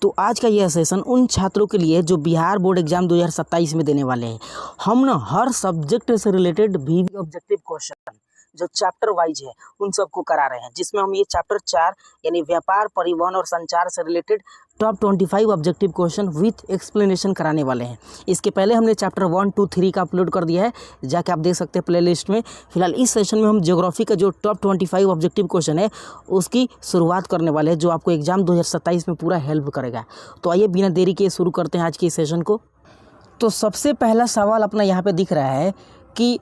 तो आज का यह सेशन उन छात्रों के लिए जो बिहार बोर्ड एग्जाम 2027 में देने वाले हैं। हम ना हर सब्जेक्ट से रिलेटेड भी ऑब्जेक्टिव क्वेश्चन जो चैप्टर वाइज है उन सबको करा रहे हैं, जिसमें हम ये चैप्टर 4 यानी व्यापार, परिवहन और संचार से related top 25 objective question with explanation कराने वाले हैं। इसके पहले हमने चैप्टर 1, 2, 3 का अपलोड कर दिया है, जाके आप देख सकते हैं प्लेलिस्ट में। फिलहाल इस सेशन में हम ज्योग्राफी का जो टॉप 25 ऑब्जेक्टिव क्वेश्चन है उसकी शुरुआत करने वाले हैं, जो आपको एग्जाम 2027 में पूरा हेल्प करेगा। तो आइए बिना देरी के शुरू करते हैं आज के इस सेशन को। तो सबसे पहला सवाल अपना यहाँ पे दिख रहा है कि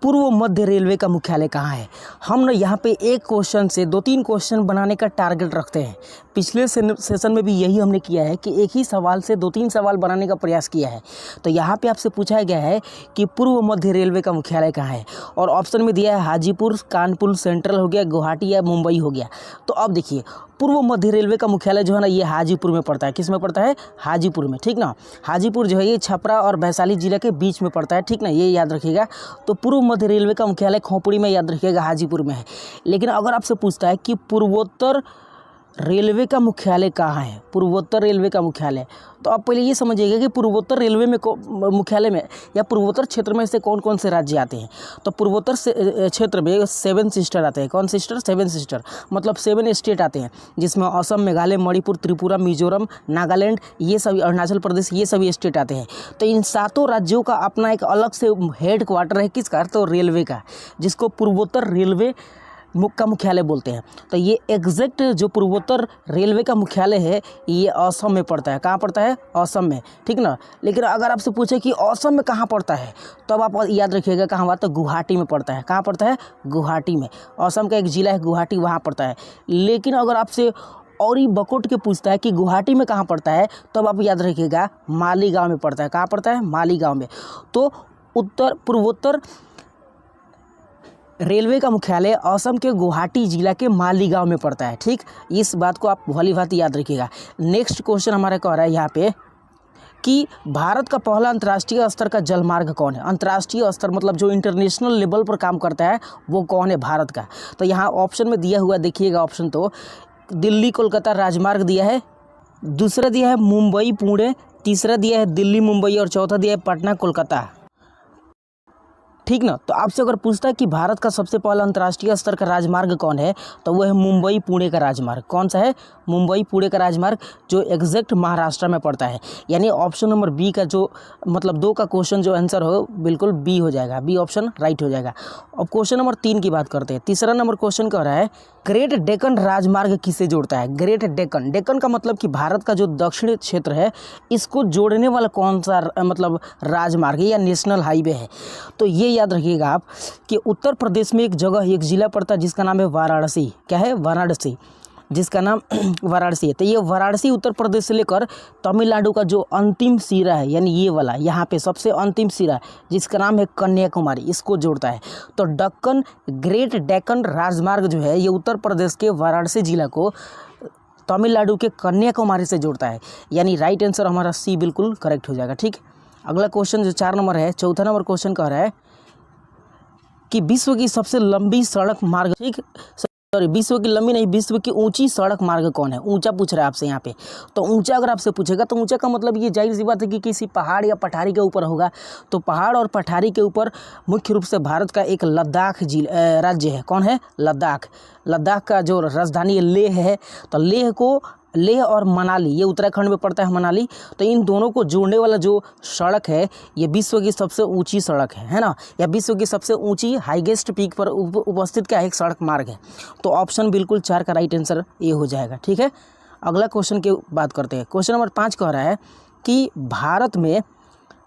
पूर्व मध्य रेलवे का मुख्यालय कहाँ है। हम ना यहाँ पे एक क्वेश्चन से 2-3 क्वेश्चन बनाने का टारगेट रखते हैं। पिछले सेशन में भी यही हमने किया है कि एक ही सवाल से 2-3 सवाल बनाने का प्रयास किया है। तो यहाँ पे आपसे पूछा गया है कि पूर्व मध्य रेलवे का मुख्यालय कहाँ है, और ऑप्शन में दिया है हाजीपुर, कानपुर सेंट्रल हो गया, गुवाहाटी या मुंबई हो गया। तो अब देखिए, पूर्व मध्य रेलवे का मुख्यालय जो है ना, ये हाजीपुर में पड़ता है। किस में पड़ता है? हाजीपुर में, ठीक ना। हाजीपुर जो है ये छपरा और वैशाली जिला के बीच में पड़ता है, ठीक ना, ये याद रखिएगा। तो पूर्व मध्य रेलवे का मुख्यालय खोपड़ी में, याद रखिएगा हाजीपुर में है। लेकिन अगर आपसे पूछता है कि पूर्वोत्तर रेलवे का मुख्यालय कहाँ है, पूर्वोत्तर रेलवे का मुख्यालय, तो आप पहले ये समझिएगा कि पूर्वोत्तर रेलवे में मुख्यालय में या पूर्वोत्तर क्षेत्र में से कौन कौन से राज्य आते हैं। तो पूर्वोत्तर क्षेत्र में 7 सिस्टर आते हैं। कौन सिस्टर? 7 सिस्टर, मतलब 7 स्टेट आते हैं, जिसमें असम, मेघालय, मणिपुर, त्रिपुरा, मिजोरम, नागालैंड, ये सभी, अरुणाचल प्रदेश, ये सभी स्टेट आते हैं। तो इन 7 राज्यों का अपना एक अलग से हेड क्वार्टर है। किसका? तो रेलवे का, जिसको पूर्वोत्तर रेलवे का मुख्यालय बोलते हैं। तो ये एग्जैक्ट जो पूर्वोत्तर रेलवे का मुख्यालय है ये असम में पड़ता है। कहाँ पड़ता है? असम में, ठीक ना। लेकिन अगर आपसे पूछे कि असम में कहाँ पड़ता है, तो अब आप याद रखिएगा कहाँ बात, तो गुवाहाटी में पड़ता है। कहाँ पड़ता है? गुवाहाटी में। असम का एक जिला है गुवाहाटी, वहाँ पड़ता है। लेकिन अगर आपसे और ही बकोट के पूछता है कि गुवाहाटी में कहाँ पड़ता है, तो अब आप याद रखिएगा मालीगांव में पड़ता है। कहाँ पड़ता है? मालीगांव में। तो पूर्वोत्तर रेलवे का मुख्यालय असम के गुवाहाटी जिला के मालीगांव में पड़ता है, ठीक। इस बात को आप भली भांति याद रखिएगा। नेक्स्ट क्वेश्चन हमारा कह रहा है यहाँ पे कि भारत का पहला अंतर्राष्ट्रीय स्तर का जलमार्ग कौन है। अंतर्राष्ट्रीय स्तर मतलब जो इंटरनेशनल लेवल पर काम करता है वो कौन है भारत का। तो यहाँ ऑप्शन में दिया हुआ देखिएगा, ऑप्शन तो दिल्ली कोलकाता राजमार्ग दिया है, दूसरा दिया है मुंबई पुणे, तीसरा दिया है दिल्ली मुंबई, और चौथा दिया है पटना कोलकाता, ठीक ना। तो आपसे अगर पूछता है कि भारत का सबसे पहला अंतर्राष्ट्रीय स्तर का राजमार्ग कौन है, तो वो है मुंबई पुणे का राजमार्ग। कौन सा है? मुंबई पुणे का राजमार्ग, जो एग्जैक्ट महाराष्ट्र में पड़ता है। यानी ऑप्शन नंबर बी का जो मतलब 2 का क्वेश्चन जो आंसर हो बिल्कुल बी हो जाएगा, बी ऑप्शन राइट हो जाएगा। अब क्वेश्चन नंबर 3 की बात करते हैं। तीसरा नंबर क्वेश्चन कह रहा है ग्रेट डेक्कन राजमार्ग किसे जोड़ता है। ग्रेट डेक्कन, डेक्कन का मतलब कि भारत का जो दक्षिणी क्षेत्र है इसको जोड़ने वाला कौन सा मतलब राजमार्ग है या नेशनल हाईवे है। तो ये याद रखिएगा आप कि उत्तर प्रदेश में एक जगह, एक जिला पड़ता है जिसका नाम है वाराणसी। क्या है? वाराणसी, जिसका नाम वाराणसी है। तो ये वाराणसी उत्तर प्रदेश से लेकर तमिलनाडु का जो अंतिम सिरा है, यानी ये वाला यहाँ पे सबसे अंतिम सिरा, जिसका नाम है कन्याकुमारी, इसको जोड़ता है। तो डेक्कन, ग्रेट डेक्कन राजमार्ग जो है ये उत्तर प्रदेश के वाराणसी जिला को तमिलनाडु के कन्याकुमारी से जोड़ता है। यानी राइट आंसर हमारा सी बिल्कुल करेक्ट हो जाएगा, ठीक। अगला क्वेश्चन जो 4 नंबर है, चौथा नंबर क्वेश्चन कह रहा है कि विश्व की सबसे लंबी सड़क मार्ग, ठीक, सॉरी विश्व की लंबी नहीं, विश्व की ऊंची सड़क मार्ग कौन है। ऊंचा पूछ रहा है आपसे यहाँ पे। तो ऊंचा अगर आपसे पूछेगा तो ऊंचा का मतलब ये जाहिर सी बात है कि किसी पहाड़ या पठारी के ऊपर होगा। तो पहाड़ और पठारी के ऊपर मुख्य रूप से भारत का एक लद्दाख राज्य है। कौन है? लद्दाख। लद्दाख का जो राजधानी लेह है, तो लेह और मनाली, ये उत्तराखंड में पड़ता है मनाली। तो इन दोनों को जोड़ने वाला जो सड़क है ये विश्व की सबसे ऊंची सड़क है ना, या विश्व की सबसे ऊंची हाईएस्ट पीक पर उपस्थित क्या है, एक सड़क मार्ग है। तो ऑप्शन बिल्कुल 4 का राइट आंसर ये हो जाएगा, ठीक है। अगला क्वेश्चन की बात करते हैं। क्वेश्चन नंबर 5 कह रहा है कि भारत में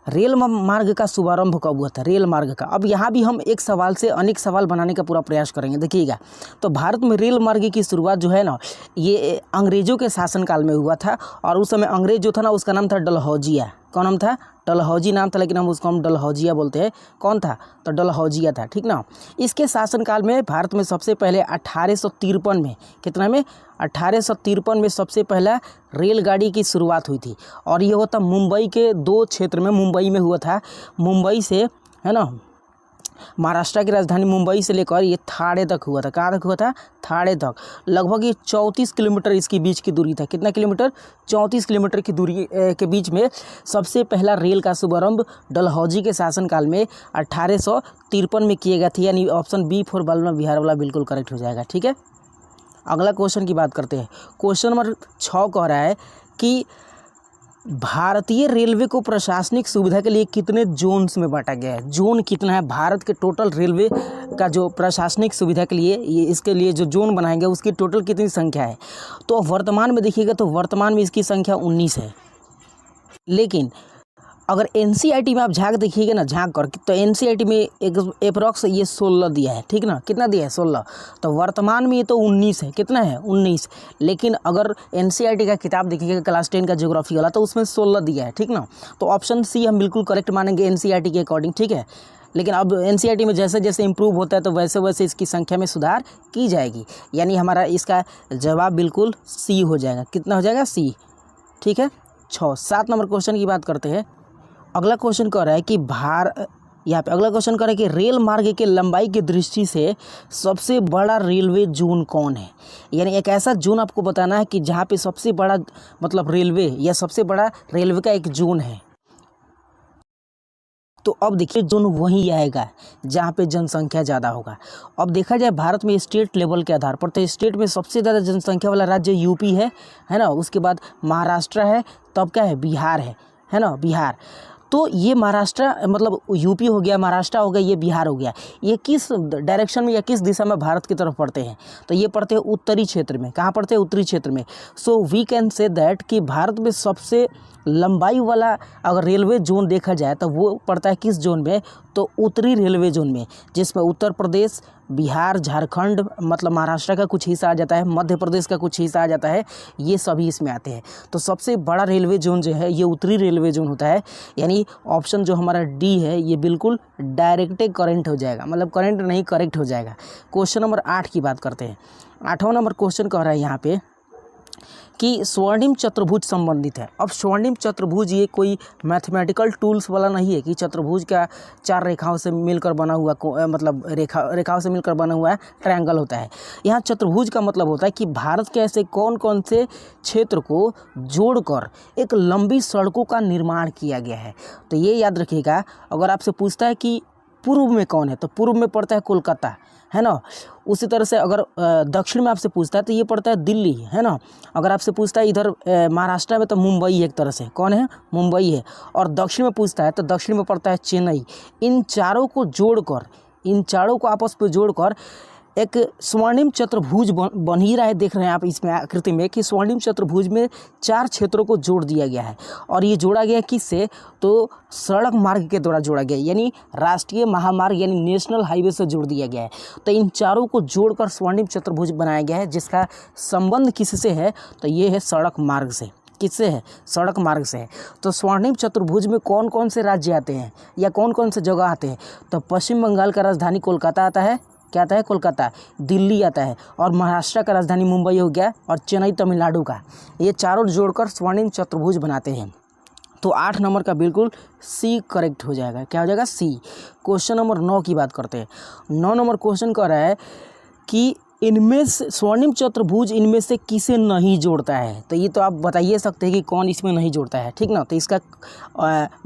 रेल मार्ग का शुभारंभ कब हुआ था। रेल मार्ग का, अब यहाँ भी हम एक सवाल से अनेक सवाल बनाने का पूरा प्रयास करेंगे, देखिएगा। तो भारत में रेल मार्ग की शुरुआत जो है ना, ये अंग्रेजों के शासनकाल में हुआ था, और उस समय अंग्रेज जो था ना उसका नाम था डलहौजिया। कौन नाम था? डलहौजी नाम था, लेकिन हम उसको डलहौजिया बोलते हैं। कौन था? तो डलहौजिया था, ठीक ना। इसके शासनकाल में भारत में सबसे पहले 1853 में, कितना में? 1853 में सबसे पहला रेलगाड़ी की शुरुआत हुई थी, और ये होता मुंबई के 2 क्षेत्र में, मुंबई में हुआ था। मुंबई से, है ना, महाराष्ट्र की राजधानी मुंबई से लेकर ये थाड़े तक हुआ था। कहाँ तक हुआ था? थाड़े तक। लगभग ये 34 किलोमीटर इसके बीच की दूरी था। कितना किलोमीटर? 34 किलोमीटर की दूरी के बीच में सबसे पहला रेल का शुभारंभ डलहौजी के शासनकाल में 1853 में किए गए थे। यानी ऑप्शन बी फॉर बलवा बिहार वाला बिल्कुल करेक्ट हो जाएगा। ठीक है, अगला क्वेश्चन की बात करते हैं। क्वेश्चन नंबर 6 कह रहा है कि भारतीय रेलवे को प्रशासनिक सुविधा के लिए कितने जोन्स में बांटा गया है? जोन कितना है भारत के टोटल रेलवे का जो प्रशासनिक सुविधा के लिए इसके लिए जो जोन बनाएंगे उसकी टोटल कितनी संख्या है? तो वर्तमान में देखिएगा तो वर्तमान में इसकी संख्या 19 है। लेकिन अगर एनसीईआरटी में आप झांक देखिएगा ना, झांक कर, तो एनसीईआरटी में एक अप्रॉक्स ये 16 दिया है। ठीक ना, कितना दिया है? 16। तो वर्तमान में ये तो 19 है। कितना है? 19। लेकिन अगर एनसीईआरटी का किताब देखिएगा क्लास 10 का ज्योग्राफी वाला, तो उसमें 16 दिया है। ठीक ना, तो ऑप्शन सी हम बिल्कुल करेक्ट मानेंगे एनसीईआरटी के अकॉर्डिंग। ठीक है, लेकिन अब एनसीईआरटी में जैसे जैसे इम्प्रूव होता है तो वैसे वैसे इसकी संख्या में सुधार की जाएगी। यानी हमारा इसका जवाब बिल्कुल सी हो जाएगा। कितना हो जाएगा? सी। ठीक है, 7 नंबर क्वेश्चन की बात करते हैं। अगला क्वेश्चन कह रहा है कि यहाँ पे अगला क्वेश्चन कह रहा है कि रेल मार्ग के लंबाई की दृष्टि से सबसे बड़ा रेलवे जोन कौन है? यानी एक ऐसा जोन आपको बताना है कि जहाँ पे सबसे बड़ा मतलब रेलवे या सबसे बड़ा रेलवे का एक जोन है। तो अब देखिए जोन वही आएगा जहाँ पे जनसंख्या ज़्यादा होगा। अब देखा जाए भारत में स्टेट लेवल के आधार पर, तो स्टेट में सबसे ज़्यादा जनसंख्या वाला राज्य यूपी है ना, उसके बाद महाराष्ट्र है, तब क्या है? बिहार है ना, बिहार। तो ये महाराष्ट्र मतलब यूपी हो गया, महाराष्ट्र हो गया, ये बिहार हो गया। ये किस डायरेक्शन में या किस दिशा में भारत की तरफ पड़ते हैं? तो ये पड़ते हैं उत्तरी क्षेत्र में। कहाँ पड़ते हैं? उत्तरी क्षेत्र में। So we can say that कि भारत में सबसे लंबाई वाला अगर रेलवे जोन देखा जाए तो वो पड़ता है किस जोन में? तो उत्तरी रेलवे जोन में, जिसमें उत्तर प्रदेश, बिहार, झारखंड मतलब महाराष्ट्र का कुछ हिस्सा आ जाता है, मध्य प्रदेश का कुछ हिस्सा आ जाता है, ये सभी इसमें आते हैं। तो सबसे बड़ा रेलवे जोन जो है ये उत्तरी रेलवे जोन होता है। यानी ऑप्शन जो हमारा डी है ये बिल्कुल डायरेक्ट करेंट हो जाएगा, मतलब करेंट नहीं करेक्ट हो जाएगा। क्वेश्चन नंबर 8 की बात करते हैं। 8वां नंबर क्वेश्चन कह रहा है यहाँ पे कि स्वर्णिम चतुर्भुज संबंधित है। अब स्वर्णिम चतुर्भुज ये कोई मैथमेटिकल टूल्स वाला नहीं है कि चतुर्भुज का 4 रेखाओं से मिलकर बना हुआ मतलब रेखाओं से मिलकर बना हुआ ट्रायंगल होता है। यहाँ चतुर्भुज का मतलब होता है कि भारत के ऐसे कौन कौन से क्षेत्र को जोड़कर एक लंबी सड़कों का निर्माण किया गया है। तो ये याद रखिएगा, अगर आपसे पूछता है कि पूर्व में कौन है, तो पूर्व में पड़ता है कोलकाता, है ना। उसी तरह से अगर दक्षिण में आपसे पूछता है तो ये पड़ता है दिल्ली, है ना। अगर आपसे पूछता है इधर महाराष्ट्र में तो मुंबई एक तरह से, कौन है? मुंबई है। और दक्षिण में पूछता है तो दक्षिण में पड़ता है चेन्नई। इन चारों को जोड़कर, इन चारों को आपस में जोड़कर एक स्वर्णिम चतुर्भुज बन ही रहा है। देख रहे हैं आप इसमें आकृति में कि स्वर्णिम चतुर्भुज में 4 क्षेत्रों को जोड़ दिया गया है। और ये जोड़ा गया किससे? तो सड़क मार्ग के द्वारा जोड़ा गया, यानी राष्ट्रीय महामार्ग यानी नेशनल हाईवे से जोड़ दिया गया है। तो इन चारों को जोड़कर स्वर्णिम चतुर्भुज बनाया गया है, जिसका संबंध किससे है? तो ये है सड़क मार्ग से। किससे है? सड़क मार्ग से है। तो स्वर्णिम चतुर्भुज में कौन कौन से राज्य आते हैं या कौन कौन से जगह आते हैं? तो पश्चिम बंगाल का राजधानी कोलकाता आता है। क्या आता है? कोलकाता। दिल्ली आता है, और महाराष्ट्र का राजधानी मुंबई हो गया, और चेन्नई तमिलनाडु का। ये चारों जोड़कर स्वर्णिम चतुर्भुज बनाते हैं। तो 8 नंबर का बिल्कुल सी करेक्ट हो जाएगा। क्या हो जाएगा? सी। क्वेश्चन नंबर 9 की बात करते हैं। 9 नंबर क्वेश्चन कह रहा है कि इनमें से स्वर्णिम चतुर्भुज इनमें से किसे नहीं जोड़ता है? तो ये तो आप बताइए सकते हैं कि कौन इसमें नहीं जोड़ता है, ठीक ना। तो इसका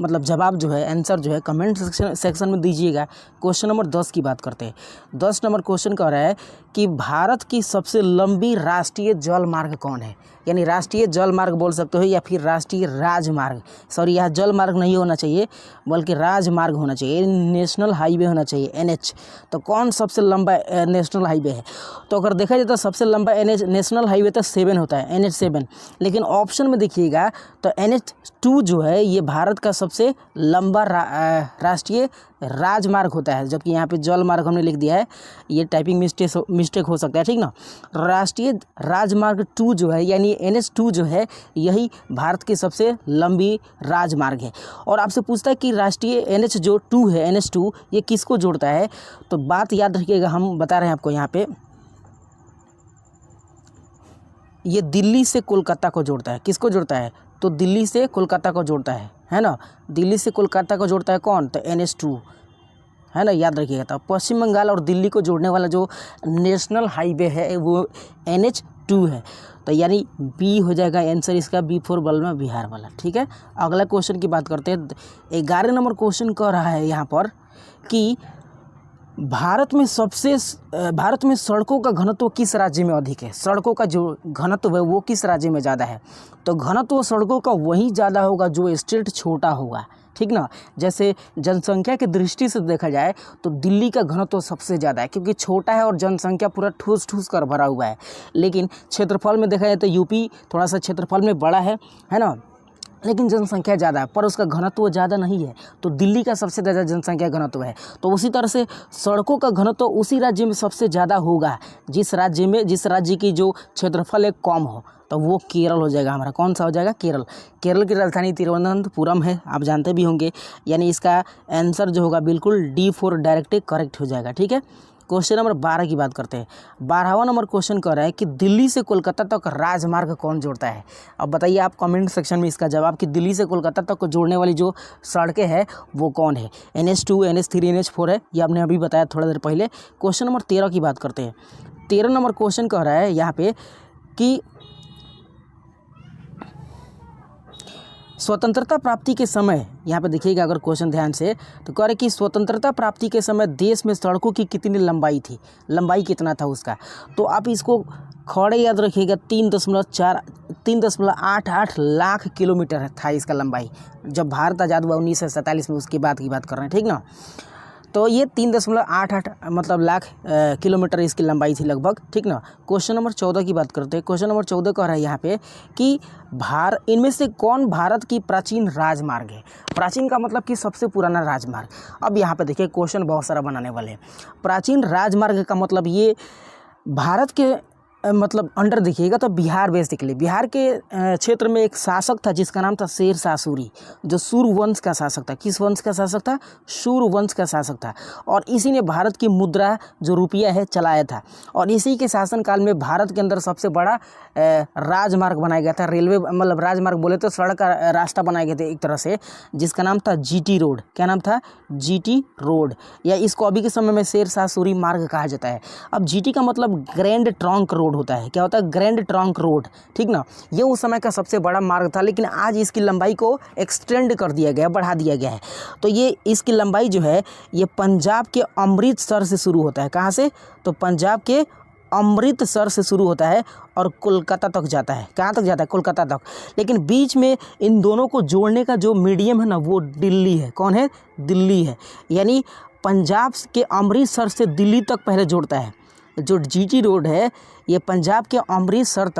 मतलब जवाब जो है, आंसर जो है कमेंट सेक्शन में दीजिएगा। क्वेश्चन नंबर 10 की बात करते हैं। 10 नंबर क्वेश्चन कह रहा है कि भारत की सबसे लंबी राष्ट्रीय जल मार्ग कौन है? यानी राष्ट्रीय जल मार्ग बोल सकते हो या फिर राष्ट्रीय राजमार्ग। सॉरी, यहाँ जल मार्ग नहीं होना चाहिए बल्कि राजमार्ग होना चाहिए, नेशनल हाईवे होना चाहिए, NH। तो कौन सबसे लंबा नेशनल हाईवे है? तो अगर देखा जाए तो सबसे लंबा नेशनल हाईवे तो 7 होता है, NH7। लेकिन ऑप्शन में देखिएगा तो NH2 जो है ये भारत का सबसे लंबा राष्ट्रीय राजमार्ग होता है, जबकि यहाँ पे जल मार्ग हमने लिख दिया है, ये टाइपिंग मिस्टेक हो सकता है, ठीक ना। राष्ट्रीय राजमार्ग 2 जो है यानी NH2 जो है यही भारत की सबसे लंबी राजमार्ग है। और आपसे पूछता है कि राष्ट्रीय NH जो 2 है, NH2 ये किसको जोड़ता है? तो बात याद रखिएगा, हम बता रहे हैं आपको यहाँ पे, ये दिल्ली से कोलकाता को जोड़ता है। किसको जोड़ता है? तो दिल्ली से कोलकाता को जोड़ता है ना। दिल्ली से कोलकाता को जोड़ता है कौन? तो NH2, है ना, याद रखिएगा। तो पश्चिम बंगाल और दिल्ली को जोड़ने वाला जो नेशनल हाईवे है वो NH2 है। तो यानी बी हो जाएगा आंसर इसका, बी फॉर बलमा, बिहार वाला। ठीक है, अगला क्वेश्चन की बात करते हैं। 11 नंबर क्वेश्चन कह रहा है यहाँ पर कि भारत में सड़कों का घनत्व किस राज्य में अधिक है। सड़कों का जो घनत्व है वो किस राज्य में ज़्यादा है। तो घनत्व सड़कों का वही ज़्यादा होगा जो स्टेट छोटा होगा, ठीक ना। जैसे जनसंख्या की दृष्टि से देखा जाए तो दिल्ली का घनत्व सबसे ज़्यादा है क्योंकि छोटा है और जनसंख्या पूरा ठूस ठूस कर भरा हुआ है। लेकिन क्षेत्रफल में देखा जाए तो यूपी थोड़ा सा क्षेत्रफल में बड़ा है ना, लेकिन जनसंख्या ज़्यादा है पर उसका घनत्व ज़्यादा नहीं है। तो दिल्ली का सबसे ज़्यादा जनसंख्या घनत्व है। तो उसी तरह से सड़कों का घनत्व उसी राज्य में सबसे ज़्यादा होगा जिस राज्य की जो क्षेत्रफल है कम हो। तो वो केरल हो जाएगा हमारा। कौन सा हो जाएगा? केरल। केरल की राजधानी तिरुवनंतपुरम है, आप जानते भी होंगे। यानी इसका आंसर जो होगा बिल्कुल डी फॉर डायरेक्ट करेक्ट हो जाएगा। ठीक है, क्वेश्चन नंबर 12 की बात करते हैं। 12वां नंबर क्वेश्चन कह रहा है कि दिल्ली से कोलकाता तक राजमार्ग कौन जोड़ता है। अब बताइए आप कमेंट सेक्शन में इसका जवाब कि दिल्ली से कोलकाता तक को जोड़ने वाली जो सड़कें हैं वो कौन है। NH2, NH3, NH4 है, ये आपने अभी बताया थोड़ा देर पहले। क्वेश्चन नंबर 13 की बात करते हैं। 13 नंबर क्वेश्चन कह रहा है यहाँ पे कि स्वतंत्रता प्राप्ति के समय, यहाँ पे देखिएगा अगर क्वेश्चन ध्यान से, तो कह रहे कि स्वतंत्रता प्राप्ति के समय देश में सड़कों की कितनी लंबाई थी, लंबाई कितना था उसका। तो आप इसको खड़े याद रखिएगा, 3.88 लाख किलोमीटर था इसका लंबाई। जब भारत आज़ाद हुआ 1947 में, उसके बाद की बात कर रहे हैं, ठीक ना। तो ये 3.88 मतलब लाख किलोमीटर इसकी लंबाई थी लगभग, ठीक ना। क्वेश्चन नंबर 14 की बात करते हैं। क्वेश्चन नंबर 14 कह रहा है यहाँ पे कि इनमें से कौन भारत की प्राचीन राजमार्ग है। प्राचीन का मतलब कि सबसे पुराना राजमार्ग। अब यहाँ पे देखिए क्वेश्चन बहुत सारा बनाने वाले हैं। प्राचीन राजमार्ग का मतलब ये भारत के मतलब अंडर देखिएगा तो बिहार बेसिकली, बिहार के क्षेत्र में एक शासक था जिसका नाम था शेर शाह सूरी, जो सूर वंश का शासक था। किस वंश का शासक था? सूर वंश का शासक था। और इसी ने भारत की मुद्रा जो रुपया है चलाया था। और इसी के शासनकाल में भारत के अंदर सबसे बड़ा राजमार्ग बनाया गया था। रेलवे मतलब राजमार्ग बोले तो सड़क का रास्ता बनाए गए थे एक तरह से, जिसका नाम था GT रोड। क्या नाम था? GT रोड, या इसको अभी के समय में शेर शाह सूरी मार्ग कहा जाता है। अब GT का मतलब ग्रैंड ट्रंक रोड होता है। क्या होता है? ग्रैंड ट्रंक रोड, ठीक ना। ये उस समय का सबसे बड़ा मार्ग था, लेकिन आज इसकी लंबाई को एक्सटेंड कर दिया गया, बढ़ा दिया गया है। तो ये इसकी लंबाई जो है ये पंजाब के अमृतसर से शुरू होता है। कहाँ से? तो पंजाब के अमृतसर से शुरू होता है और कोलकाता तक जाता है। कहाँ तक जाता है? कोलकाता तक। लेकिन बीच में इन दोनों को जोड़ने का जो मीडियम है ना वो दिल्ली है। कौन है? दिल्ली है। यानी पंजाब के अमृतसर से दिल्ली तक पहले जोड़ता है। जो GT रोड है ये पंजाब के अमृतसर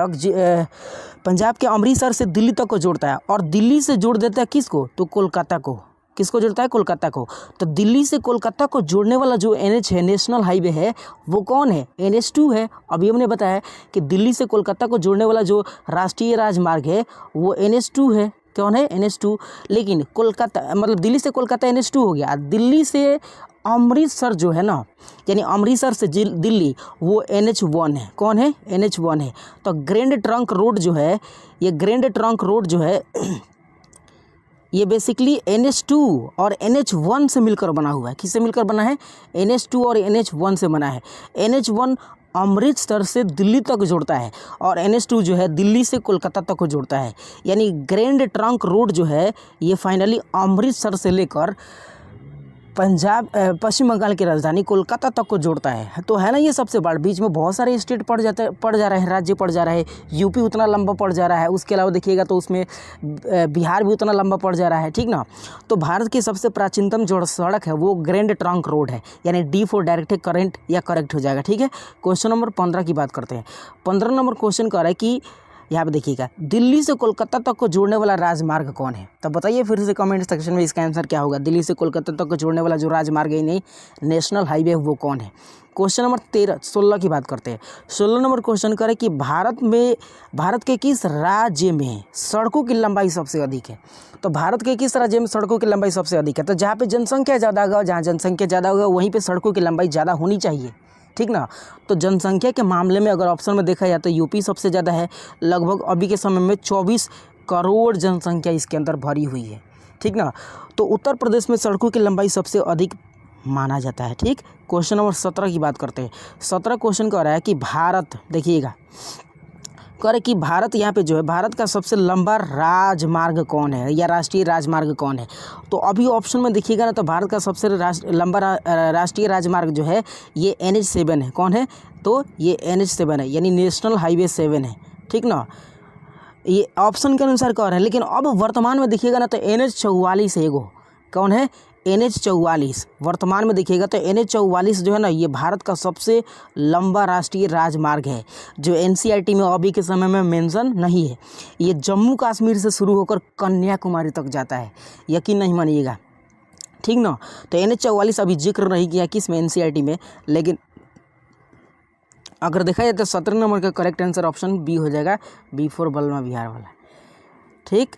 से दिल्ली तक को जोड़ता है और दिल्ली से जोड़ देता है किसको? तो कोलकाता को। किसको जोड़ता है? कोलकाता को। तो दिल्ली से कोलकाता को जोड़ने वाला जो NH है, नेशनल हाईवे है, वो कौन है? NH2 है। अभी हमने बताया कि दिल्ली से कोलकाता को जोड़ने वाला जो राष्ट्रीय राजमार्ग है वो NH2 है। कौन है? NH2। लेकिन कोलकाता मतलब दिल्ली से कोलकाता NH2 हो गया। दिल्ली से अमृतसर जो है ना, यानी अमृतसर से दिल्ली, वो NH1 है। कौन है? NH1 है। तो ग्रैंड ट्रंक रोड जो है, ये ग्रैंड ट्रंक रोड जो है ये बेसिकली NH2 और NH1 से मिलकर बना हुआ है। किससे मिलकर बना है? NH2 और NH1 से बना है। NH1 अमृतसर से दिल्ली तक जोड़ता है और NH2 जो है दिल्ली से कोलकाता तक को जोड़ता है। यानी ग्रैंड ट्रंक रोड जो है ये फाइनली अमृतसर से लेकर पश्चिम बंगाल की राजधानी कोलकाता तक को जोड़ता है। तो है ना ये सबसे बड़ा। बीच में बहुत सारे स्टेट पड़ जा रहे हैं, राज्य पड़ जा रहे हैं। यूपी उतना लंबा पड़ जा रहा है। उसके अलावा देखिएगा तो उसमें बिहार भी उतना लंबा पड़ जा रहा है, ठीक ना। तो भारत की सबसे प्राचीनतम जो सड़क है वो ग्रैंड ट्रंक रोड है। यानी डी फॉर डायरेक्ट करेंट या करेक्ट हो जाएगा, ठीक है। क्वेश्चन नंबर 15 की बात करते हैं। 15 नंबर क्वेश्चन कह रहा है कि यहाँ पे देखिएगा दिल्ली से कोलकाता तक को जोड़ने वाला राजमार्ग कौन है। तो बताइए फिर से कमेंट सेक्शन में इसका आंसर क्या होगा। दिल्ली से कोलकाता तक को जोड़ने वाला जो राजमार्ग है, नहीं नेशनल हाईवे, वो कौन है। क्वेश्चन नंबर 16 की बात करते हैं। 16 नंबर क्वेश्चन करें कि भारत के किस राज्य में सड़कों की लंबाई सबसे अधिक है। तो भारत के किस राज्य में सड़कों की लंबाई सबसे अधिक है? तो जहाँ पे जनसंख्या ज़्यादा होगा, जहाँ जनसंख्या ज़्यादा होगा वहीं पर सड़कों की लंबाई ज़्यादा होनी चाहिए, ठीक ना। तो जनसंख्या के मामले में अगर ऑप्शन में देखा जाए तो यूपी सबसे ज़्यादा है। लगभग अभी के समय में 24 करोड़ जनसंख्या इसके अंदर भरी हुई है, ठीक ना। तो उत्तर प्रदेश में सड़कों की लंबाई सबसे अधिक माना जाता है। ठीक, क्वेश्चन नंबर 17 की बात करते हैं। 17 क्वेश्चन कह रहा है कि भारत, देखिएगा कह रहे कि भारत यहाँ पे जो है, भारत का सबसे लंबा राजमार्ग कौन है या राष्ट्रीय राजमार्ग कौन है। तो अभी ऑप्शन में देखिएगा ना, तो भारत का सबसे लंबा राष्ट्रीय राजमार्ग जो है ये NH7 है। कौन है, तो ये NH7 है, यानी नेशनल हाईवे 7 है। ठीक ना, ये ऑप्शन के अनुसार कह रहे हैं। लेकिन अब वर्तमान में देखिएगा ना, तो NH44 है एगो। कौन है, NH44। वर्तमान में देखिएगा तो NH44 जो है ना, ये भारत का सबसे लंबा राष्ट्रीय राजमार्ग है, जो NCERT में अभी के समय में मेंशन नहीं है। ये जम्मू कश्मीर से शुरू होकर कन्याकुमारी तक जाता है, यकीन नहीं मानिएगा। ठीक ना, तो NH44 अभी जिक्र नहीं किया किस में, NCERT में। लेकिन अगर देखा जाए तो 17 नंबर का करेक्ट आंसर ऑप्शन बी हो जाएगा, बी फॉर बलमा बिहार वाला। ठीक,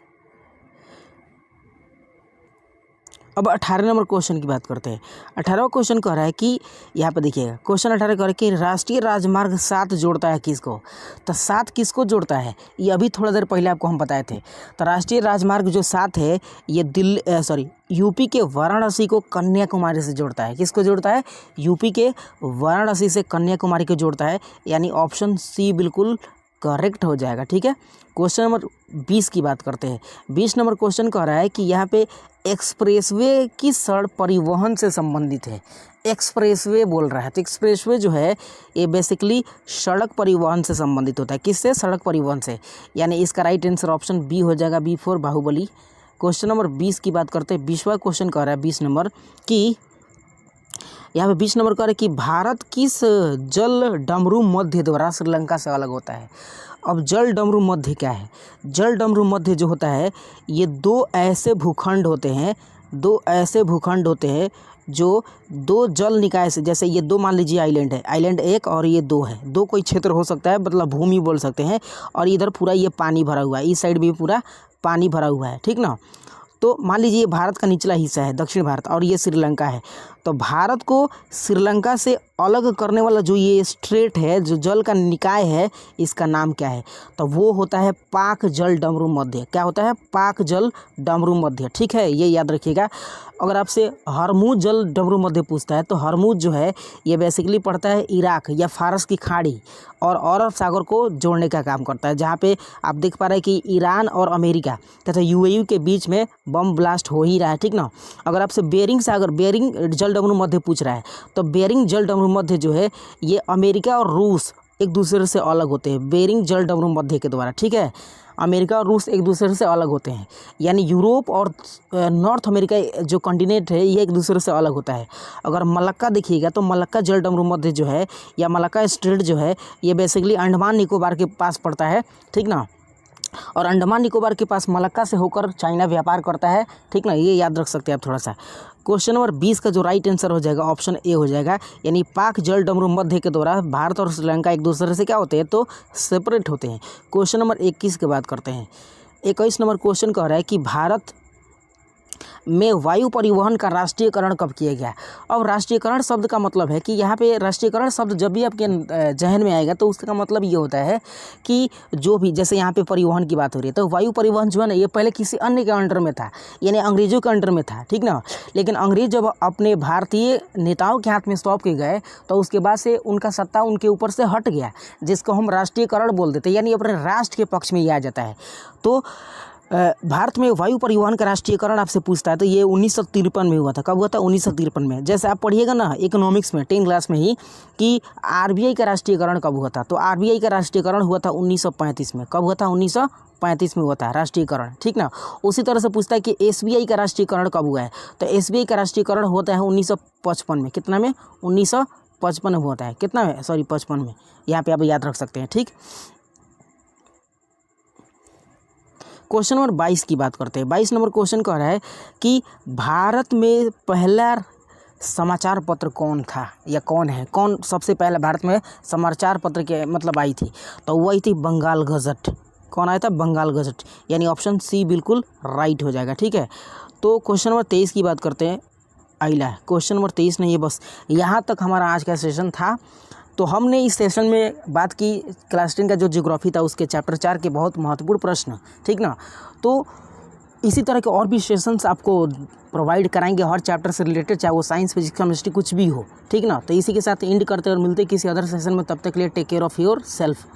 अब 18 नंबर क्वेश्चन की बात करते हैं। 18वां क्वेश्चन कह रहा है कि यहाँ पे देखिएगा, क्वेश्चन 18 कह रहा है कि राष्ट्रीय राजमार्ग 7 जोड़ता है किसको। तो 7 किसको जोड़ता है, ये अभी थोड़ा देर पहले आपको हम बताए थे। तो राष्ट्रीय राजमार्ग जो 7 है, ये यूपी के वाराणसी को कन्याकुमारी से जोड़ता है। किसको जोड़ता है, यूपी के वाराणसी से कन्याकुमारी को जोड़ता है, यानी ऑप्शन सी बिल्कुल करेक्ट हो जाएगा। ठीक है, क्वेश्चन नंबर 20 की बात करते हैं। 20 नंबर क्वेश्चन कह रहा है कि यहाँ पे एक्सप्रेसवे किस सड़क परिवहन से संबंधित है। एक्सप्रेसवे बोल रहा है, तो एक्सप्रेसवे जो है ये बेसिकली सड़क परिवहन से संबंधित होता है। किससे, सड़क परिवहन से, यानी इसका राइट आंसर ऑप्शन बी हो जाएगा, B for Baahubali. Question number 20 की बात करते हैं। 20वां क्वेश्चन कह रहा है 20 नंबर कि यहाँ पे 20 नंबर कह रहा है कि भारत किस जल डमरू मध्य द्वारा श्रीलंका से अलग होता है। अब जल डमरू मध्य क्या है, जल डमरू मध्य जो होता है, ये दो ऐसे भूखंड होते हैं जो दो जल निकाय से, जैसे ये दो मान लीजिए आइलैंड है, आइलैंड 1 और ये 2 है, दो कोई क्षेत्र हो सकता है, मतलब भूमि बोल सकते हैं। और इधर पूरा ये पानी भरा हुआ है, इस साइड भी पूरा पानी भरा हुआ है। ठीक ना, तो मान लीजिए ये भारत का निचला हिस्सा है, दक्षिण भारत, और ये श्रीलंका है। तो भारत को श्रीलंका से अलग करने वाला जो ये स्ट्रेट है, जो जल का निकाय है, इसका नाम क्या है। तो वो होता है पाक जल डमरू मध्य। क्या होता है, पाक जल डमरू मध्य। ठीक है, ये याद रखिएगा। अगर आपसे हरमुज जल डमरू मध्य पूछता है, तो हरमुज जो है ये बेसिकली पड़ता है इराक या फारस की खाड़ी और अरब सागर को जोड़ने का काम करता है, जहाँ पे आप देख पा रहे हैं कि ईरान और अमेरिका तथा UAE के बीच में बम ब्लास्ट हो ही रहा है। ठीक ना, अगर आपसे बेरिंग जल डमरू मध्य पूछ रहा है, तो बेरिंग जल डमरू मध्य जो है ये अमेरिका और रूस एक दूसरे से अलग होते हैं, बेरिंग जल डमरू मध्य के द्वारा। ठीक है, अमेरिका और रूस एक दूसरे से अलग होते हैं, यानी यूरोप और नॉर्थ अमेरिका जो कॉन्टिनेंट है ये एक दूसरे से अलग होता है। अगर मलक्का देखिएगा, तो मलक्का जल डमरू मध्य जो है या मलक्का स्ट्रेट जो है, ये बेसिकली अंडमान निकोबार के पास पड़ता है। ठीक ना, और अंडमान निकोबार के पास मलक्का से होकर चाइना व्यापार करता है। ठीक ना, ये याद रख सकते हैं आप थोड़ा सा। क्वेश्चन नंबर 20 का जो राइट आंसर हो जाएगा ऑप्शन ए हो जाएगा, यानी पाक जल डमरू मध्य के द्वारा भारत और श्रीलंका एक दूसरे से क्या होते हैं, तो सेपरेट होते हैं। क्वेश्चन नंबर 21 की बात करते हैं। 21 नंबर क्वेश्चन कह रहा है कि भारत में वायु परिवहन का राष्ट्रीयकरण कब किया गया। अब राष्ट्रीयकरण शब्द का मतलब है कि यहाँ पे राष्ट्रीयकरण शब्द जब भी आपके जहन में आएगा, तो उसका मतलब ये होता है कि जो भी, जैसे यहाँ पे परिवहन की बात हो रही है, तो वायु परिवहन जो है ना, ये पहले किसी अन्य के अंडर में था, यानी अंग्रेजों के अंडर में था। ठीक ना, लेकिन अंग्रेज जब अपने भारतीय नेताओं के हाथ में सौंप के गए, तो उसके बाद से उनका सत्ता उनके ऊपर से हट गया, जिसको हम राष्ट्रीयकरण बोल देते हैं, यानी अपने राष्ट्र के पक्ष में ये आ जाता है। तो भारत में वायु परिवहन का राष्ट्रीयकरण आपसे पूछता है, तो ये 1953 में हुआ था। कब हुआ था, 1953 में। जैसे आप पढ़िएगा ना इकोनॉमिक्स में 10 क्लास में ही कि RBI का राष्ट्रीयकरण कब हुआ था, तो RBI का राष्ट्रीयकरण हुआ था 1935 में। कब हुआ था, 1935 में हुआ था राष्ट्रीयकरण। ठीक ना, उसी तरह से पूछता है कि SBI का राष्ट्रीयकरण कब हुआ है, तो SBI का राष्ट्रीयकरण होता है 1955 में। कितना में, 1955 में होता है। कितना में, सॉरी 55 में, यहाँ पे आप याद रख सकते हैं। ठीक, क्वेश्चन नंबर 22 की बात करते हैं। 22 नंबर क्वेश्चन कह रहा है कि भारत में पहला समाचार पत्र कौन था या कौन है, कौन सबसे पहला भारत में समाचार पत्र के मतलब आई थी, तो वही थी बंगाल गजट। कौन आया था, बंगाल गजट, यानी ऑप्शन सी बिल्कुल राइट हो जाएगा। ठीक है, तो क्वेश्चन नंबर 23 की बात करते हैं। आइला क्वेश्चन नंबर 23 नहीं है, बस यहाँ तक हमारा आज का सेशन था। तो हमने इस सेशन में बात की क्लास 10 का जो ज्योग्राफी था उसके चैप्टर 4 के बहुत महत्वपूर्ण प्रश्न। ठीक ना, तो इसी तरह के और भी सेशंस आपको प्रोवाइड कराएंगे हर चैप्टर से रिलेटेड, चाहे वो साइंस, फिजिक्स, केमिस्ट्री कुछ भी हो, ठीक ना। तो इसी के साथ एंड करते और मिलते किसी अदर सेशन में, तब तक के लिए take care of your self.